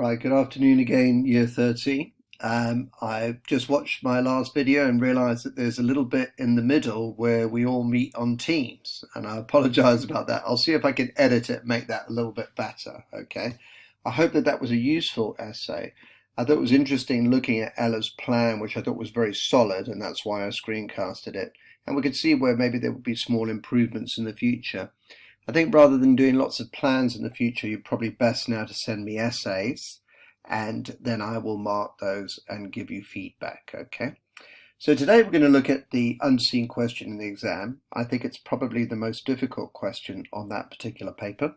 Right, good afternoon again, year 30. I just watched my last video and realized that there's a little bit in the middle where we all meet on Teams, and I apologize about that. I'll see if I can edit it, make that a little bit better, okay? I hope that that was a useful essay. I thought it was interesting looking at Ella's plan, which I thought was very solid, and that's why I screencasted it. And we could see where maybe there would be small improvements in the future. I think rather than doing lots of plans in the future, you're probably best now to send me essays and then I will mark those and give you feedback, okay? So today we're going to look at the unseen question in the exam. I think it's probably the most difficult question on that particular paper.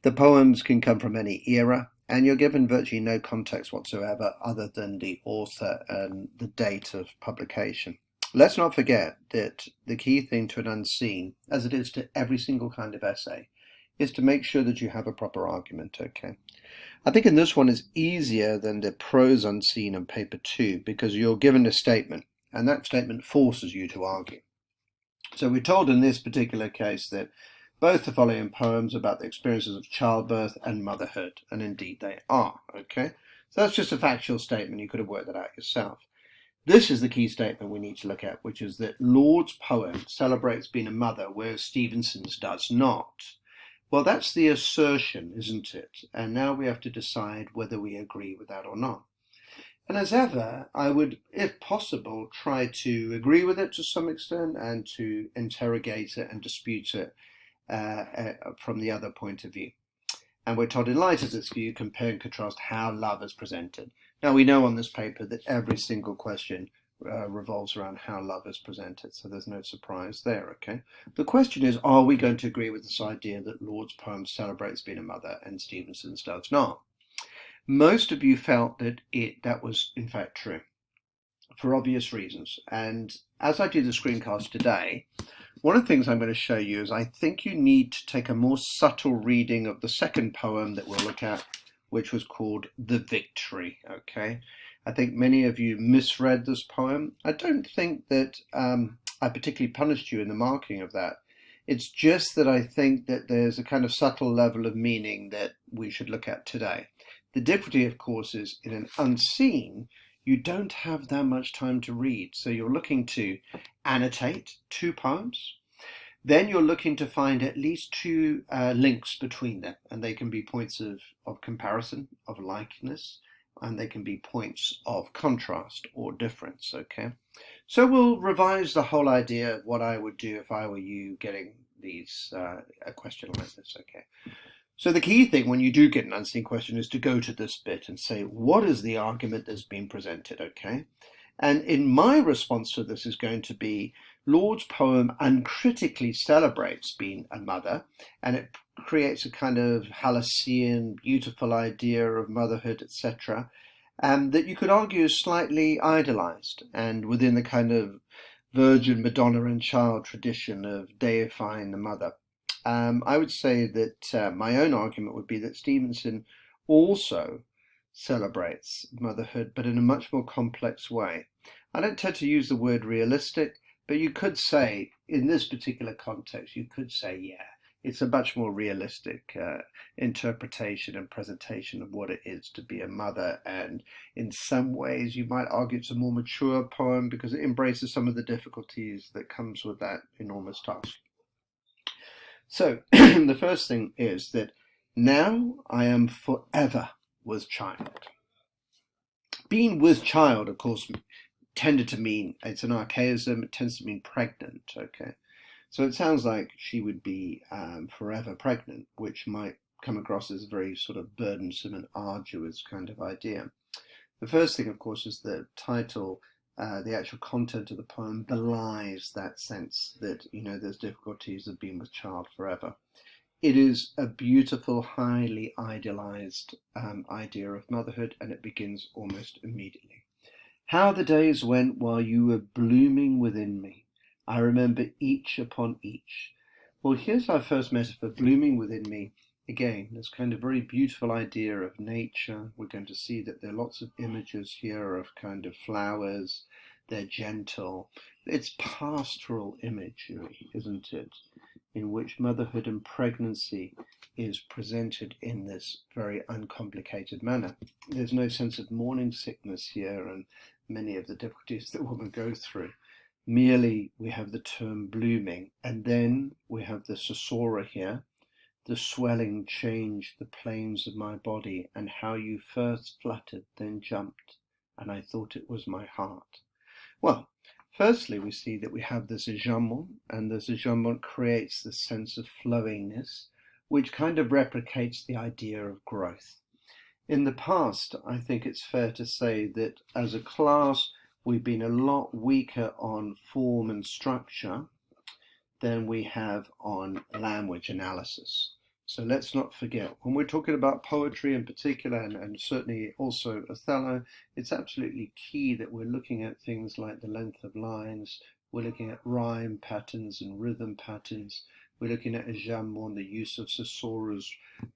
The poems can come from any era and you're given virtually no context whatsoever other than the author and the date of publication. Let's not forget that the key thing to an unseen, as it is to every single kind of essay, is to make sure that you have a proper argument, okay? I think in this one it's easier than the prose unseen on paper 2 because you're given a statement and that statement forces you to argue. So we're told in this particular case that both the following poems about the experiences of childbirth and motherhood, and indeed they are, okay? So that's just a factual statement. You could have worked that out yourself. This is the key statement we need to look at, which is that Lord's poem celebrates being a mother, whereas Stevenson's does not. Well, that's the assertion, isn't it? And now we have to decide whether we agree with that or not. And as ever, I would, if possible, try to agree with it to some extent and to interrogate it and dispute it from the other point of view. And we're told in light of this view, compare and contrast how love is presented. Now we know on this paper that every single question revolves around how love is presented, so there's no surprise there, okay? The question is, are we going to agree with this idea that Lord's poem celebrates being a mother and Stevenson's does not? Most of you felt that that was in fact true, for obvious reasons. And as I do the screencast today, one of the things I'm going to show you is I think you need to take a more subtle reading of the second poem that we'll look at, which was called The Victory, okay? I think many of you misread this poem. I don't think that I particularly punished you in the marking of that. It's just that I think that there's a kind of subtle level of meaning that we should look at today. The difficulty, of course, is in an unseen, you don't have that much time to read. So you're looking to annotate 2 poems. Then you're looking to find at least 2 links between them. And they can be points of comparison, of likeness, and they can be points of contrast or difference, okay? So we'll revise the whole idea of what I would do if I were you getting these a question like this, okay? So the key thing when you do get an unseen question is to go to this bit and say, what is the argument that's been presented, okay? And in my response to this is going to be, Lord's poem uncritically celebrates being a mother, and it creates a kind of halcyon, beautiful idea of motherhood, etc., that you could argue is slightly idolized, and within the kind of Virgin, Madonna, and Child tradition of deifying the mother. I would say that my own argument would be that Stevenson also celebrates motherhood, but in a much more complex way. I don't tend to use the word realistic, but you could say, in this particular context, you could say, yeah, it's a much more realistic interpretation and presentation of what it is to be a mother. And in some ways, you might argue it's a more mature poem because it embraces some of the difficulties that comes with that enormous task. So the first thing is that now I am forever with child. Being with child, of course, tended to mean, it's an archaism, it tends to mean pregnant, okay? So it sounds like she would be forever pregnant, which might come across as a very sort of burdensome and arduous kind of idea. The first thing, of course, is the title. The actual content of the poem belies that sense that, you know, there's difficulties of being with child forever. It is a beautiful, highly idealized idea of motherhood, and it begins almost immediately. How the days went while you were blooming within me. I remember each upon each. Well, here's our first metaphor, blooming within me. Again, this kind of very beautiful idea of nature. We're going to see that there are lots of images here of kind of flowers. They're gentle. It's pastoral imagery, isn't it? in which motherhood and pregnancy is presented in this very uncomplicated manner. There's no sense of morning sickness here and many of the difficulties that women go through. Merely we have the term blooming, and then we have the susura here. The swelling changed the planes of my body, and how you first fluttered, then jumped, and I thought it was my heart. Well, firstly, we see that we have this éjamment, and this éjamment creates this sense of flowingness, which kind of replicates the idea of growth. In the past, I think it's fair to say that as a class, we've been a lot weaker on form and structure than we have on language analysis. So let's not forget, when we're talking about poetry in particular, and certainly also Othello, it's absolutely key that we're looking at things like the length of lines, we're looking at rhyme patterns and rhythm patterns, we're looking at éjamment, the use of susurras,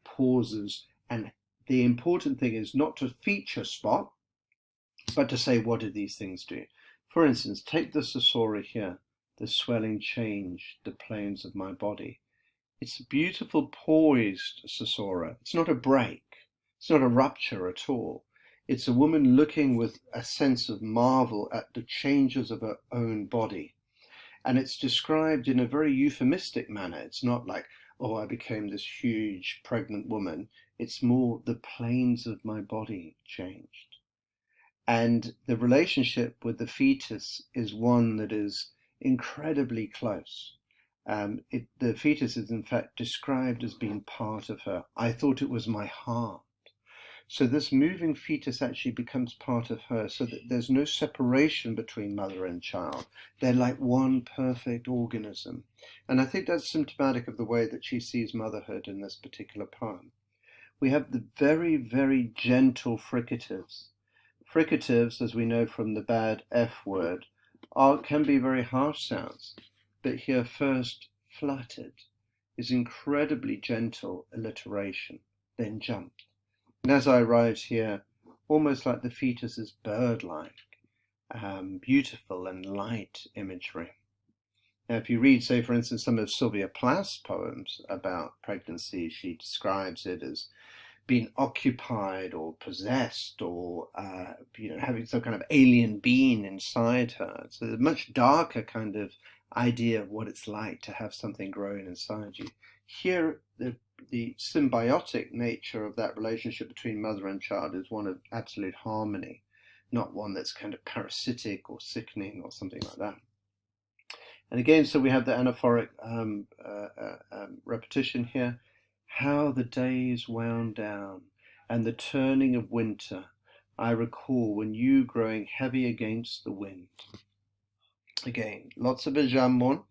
pauses, and the important thing is not to feature spot, but to say, what do these things do? For instance, take the susura here, the swelling changed the planes of my body. It's a beautiful poised susura. It's not a break. It's not a rupture at all. It's a woman looking with a sense of marvel at the changes of her own body. And it's described in a very euphemistic manner. It's not like, oh, I became this huge pregnant woman. It's more the planes of my body changed. And the relationship with the fetus is one that is incredibly close. The fetus is in fact described as being part of her. I thought it was my heart. So this moving fetus actually becomes part of her, so that there's no separation between mother and child. They're like one perfect organism. And I think that's symptomatic of the way that she sees motherhood in this particular poem. We have the very, very gentle fricatives. Fricatives, as we know from the bad F word, can be very harsh sounds. But here first fluttered is incredibly gentle alliteration, then jumped. And as I arrived here, almost like the fetus is bird-like, beautiful and light imagery. Now, if you read, say, for instance, some of Sylvia Plath's poems about pregnancy, she describes it as being occupied or possessed or having some kind of alien being inside her. It's a much darker kind of idea of what it's like to have something growing inside you. Here, the symbiotic nature of that relationship between mother and child is one of absolute harmony, not one that's kind of parasitic or sickening or something like that. And again, so we have the anaphoric repetition here. How the days wound down, and the turning of winter, I recall when you growing heavy against the wind. Again, lots of éjamment.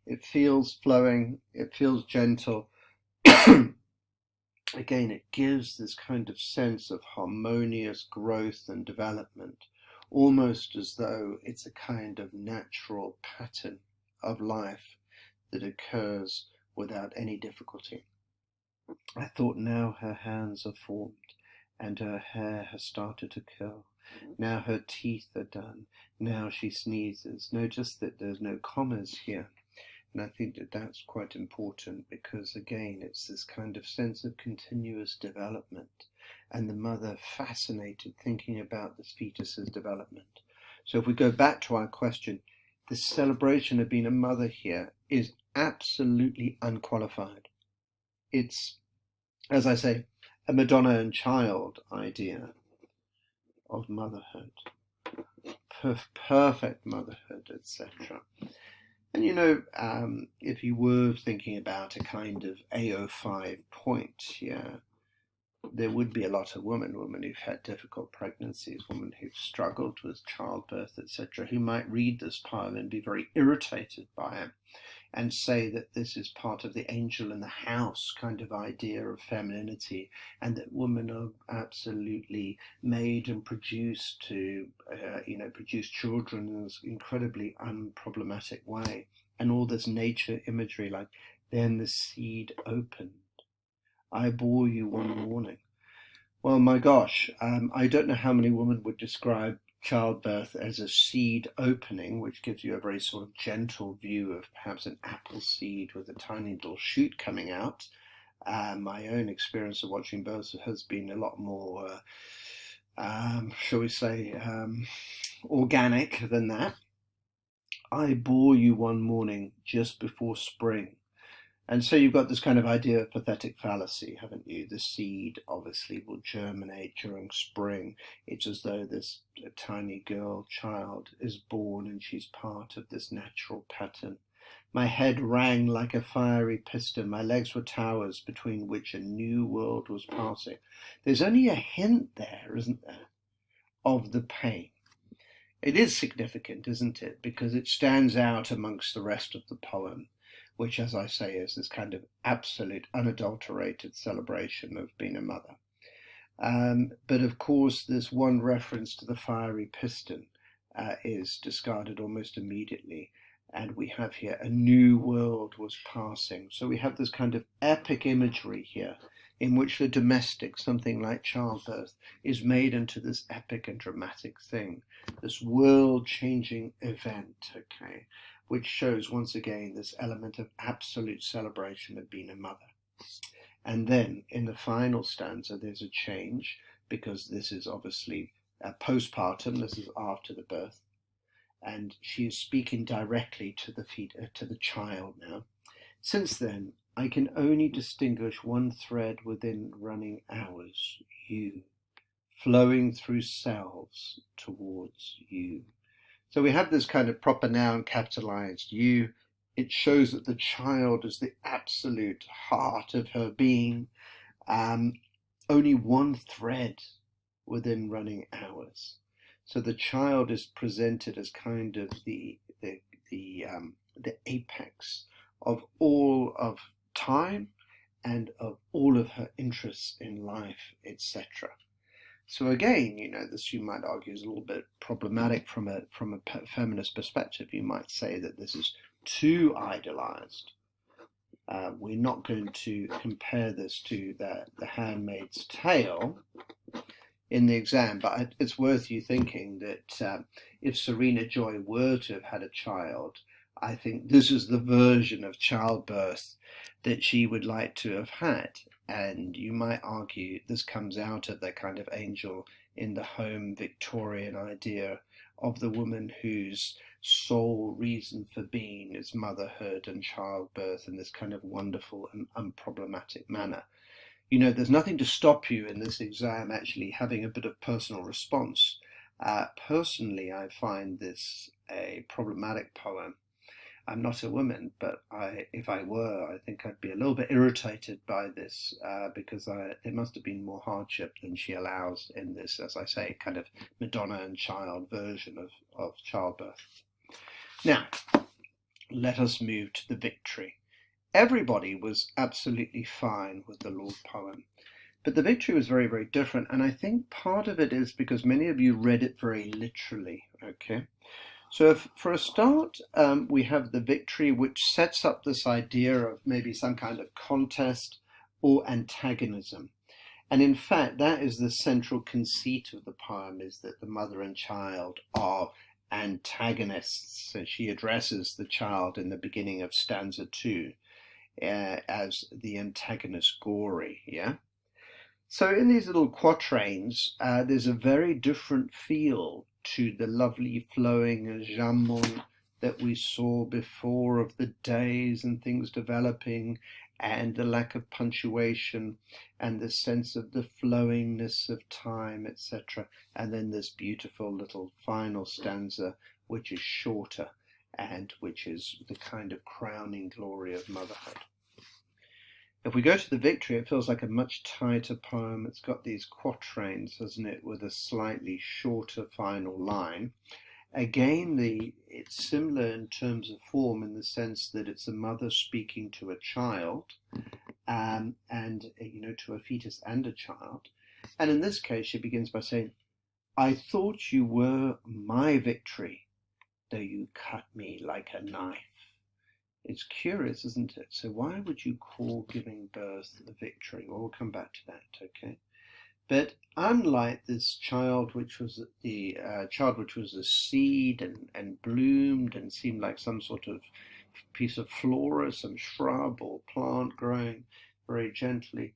It feels flowing, it feels gentle. Again, it gives this kind of sense of harmonious growth and development, almost as though it's a kind of natural pattern of life that occurs without any difficulty. I thought, now her hands are formed, and her hair has started to curl. Now her teeth are done. Now she sneezes. Notice that there's no commas here. And I think that that's quite important because, again, it's this kind of sense of continuous development and the mother fascinated thinking about this fetus's development. So if we go back to our question, the celebration of being a mother here is absolutely unqualified. It's, as I say, a Madonna and child idea of motherhood, perfect motherhood, etc. And if you were thinking about a kind of AO5 point here, there would be a lot of women who've had difficult pregnancies, women who've struggled with childbirth, etc., who might read this poem and be very irritated by it and say that this is part of the angel in the house kind of idea of femininity, and that women are absolutely made and produced to, produce children in this incredibly unproblematic way. And all this nature imagery, like, then the seed opened. I bore you one morning. Well, my gosh, I don't know how many women would describe childbirth as a seed opening, which gives you a very sort of gentle view of perhaps an apple seed with a tiny little shoot coming out. My own experience of watching births has been a lot more, shall we say, organic than that. I bore you one morning just before spring. And so you've got this kind of idea of pathetic fallacy, haven't you? The seed obviously will germinate during spring. It's as though this tiny girl child is born and she's part of this natural pattern. My head rang like a fiery piston. My legs were towers between which a new world was passing. There's only a hint there, isn't there, of the pain. It is significant, isn't it? Because it stands out amongst the rest of the poem, which, as I say, is this kind of absolute, unadulterated celebration of being a mother. But of course, this one reference to the fiery piston is discarded almost immediately. And we have here, a new world was passing. So we have this kind of epic imagery here in which the domestic, something like childbirth, is made into this epic and dramatic thing, this world-changing event, okay, which shows once again this element of absolute celebration of being a mother. And then in the final stanza, there's a change, because this is obviously postpartum, this is after the birth, and she is speaking directly to the child now. Since then, I can only distinguish one thread within running hours, you, flowing through cells towards you. So we have this kind of proper noun capitalized you. It shows that the child is the absolute heart of her being. Only one thread within running hours. So the child is presented as kind of the apex of all of time and of all of her interests in life, etc. So again, you know, this you might argue is a little bit problematic from a feminist perspective. You might say that this is too idolized. We're not going to compare this to the Handmaid's Tale in the exam, but it's worth you thinking that if Serena Joy were to have had a child, I think this is the version of childbirth that she would like to have had. And you might argue this comes out of the kind of angel in the home Victorian idea of the woman whose sole reason for being is motherhood and childbirth in this kind of wonderful and unproblematic manner. You know, there's nothing to stop you in this exam actually having a bit of personal response. Personally, I find this a problematic poem. I'm not a woman, but if I were, I think I'd be a little bit irritated by this because there must have been more hardship than she allows in this, as I say, kind of Madonna and Child version of childbirth. Now, let us move to the victory. Everybody was absolutely fine with the Lord poem, but the victory was very, very different, and I think part of it is because many of you read it very literally, okay? So for a start, we have the victory, which sets up this idea of maybe some kind of contest or antagonism. And in fact, that is the central conceit of the poem, is that the mother and child are antagonists. So she addresses the child in the beginning of stanza 2 as the antagonist Gory, yeah? So in these little quatrains, there's a very different feel to the lovely flowing jamon that we saw before of the days and things developing and the lack of punctuation and the sense of the flowingness of time, etc. And then this beautiful little final stanza, which is shorter and which is the kind of crowning glory of motherhood. If we go to the victory, it feels like a much tighter poem. It's got these quatrains, hasn't it, with a slightly shorter final line. Again, it's similar in terms of form in the sense that it's a mother speaking to a child, and you know, to a fetus and a child. And in this case, she begins by saying, "I thought you were my victory, though you cut me like a knife." It's curious, isn't it? So why would you call giving birth a victory? Well, we'll come back to that, okay? But unlike this child, which was the child which was a seed and bloomed and seemed like some sort of piece of flora, some shrub or plant growing very gently,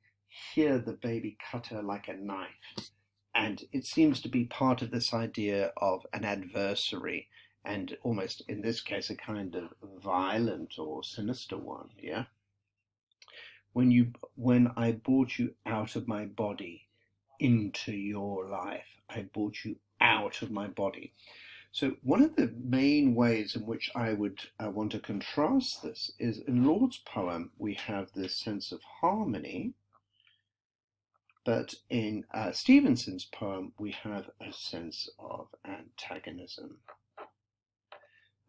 here the baby cut her like a knife. And it seems to be part of this idea of an adversary, and almost in this case a kind of violent or sinister one. Yeah, when I brought you out of my body into your life, I brought you out of my body. So one of the main ways in which I would want to contrast this is in Lord's poem we have this sense of harmony, but in Stevenson's poem we have a sense of antagonism.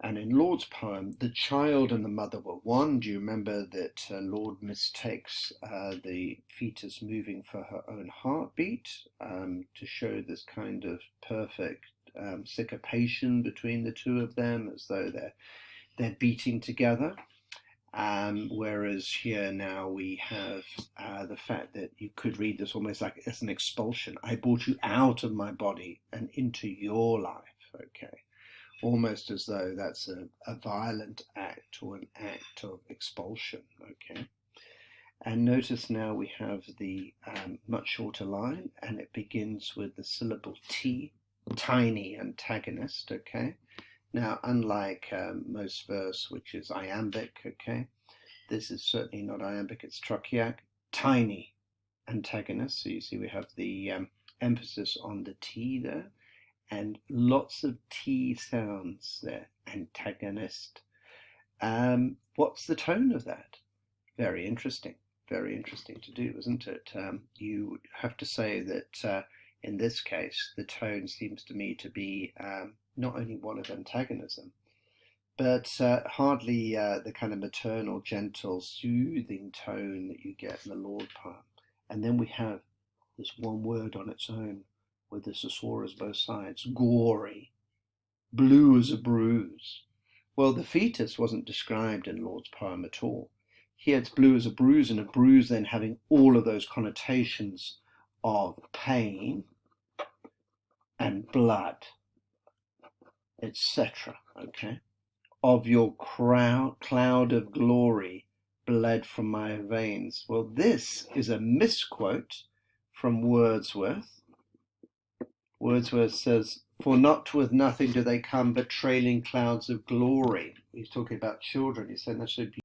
And in Lord's poem, the child and the mother were one. Do you remember that Lord mistakes the fetus moving for her own heartbeat to show this kind of perfect syncopation between the two of them, as though they're beating together? Whereas here now we have the fact that you could read this almost like as an expulsion. I brought you out of my body and into your life, okay? Almost as though that's a violent act or an act of expulsion, okay? And notice now we have the much shorter line, and it begins with the syllable T, tiny antagonist, okay? Now, unlike most verse, which is iambic, okay, this is certainly not iambic, it's trochaic, tiny antagonist. So you see we have the emphasis on the T there, and lots of T sounds there, antagonist. What's the tone of that? Very interesting to do, isn't it? You have to say that in this case, the tone seems to me to be not only one of antagonism, but hardly the kind of maternal, gentle, soothing tone that you get in the Lord poem. And then we have this one word on its own with the thesaurus both sides, gory, blue as a bruise. Well, the fetus wasn't described in Lord's poem at all. Here it's blue as a bruise, and a bruise then having all of those connotations of pain and blood, etc. Okay, of your cloud of glory bled from my veins. Well, this is a misquote from Wordsworth. Wordsworth says, for not with nothing do they come, but trailing clouds of glory. He's talking about children. He's saying that's so beautiful.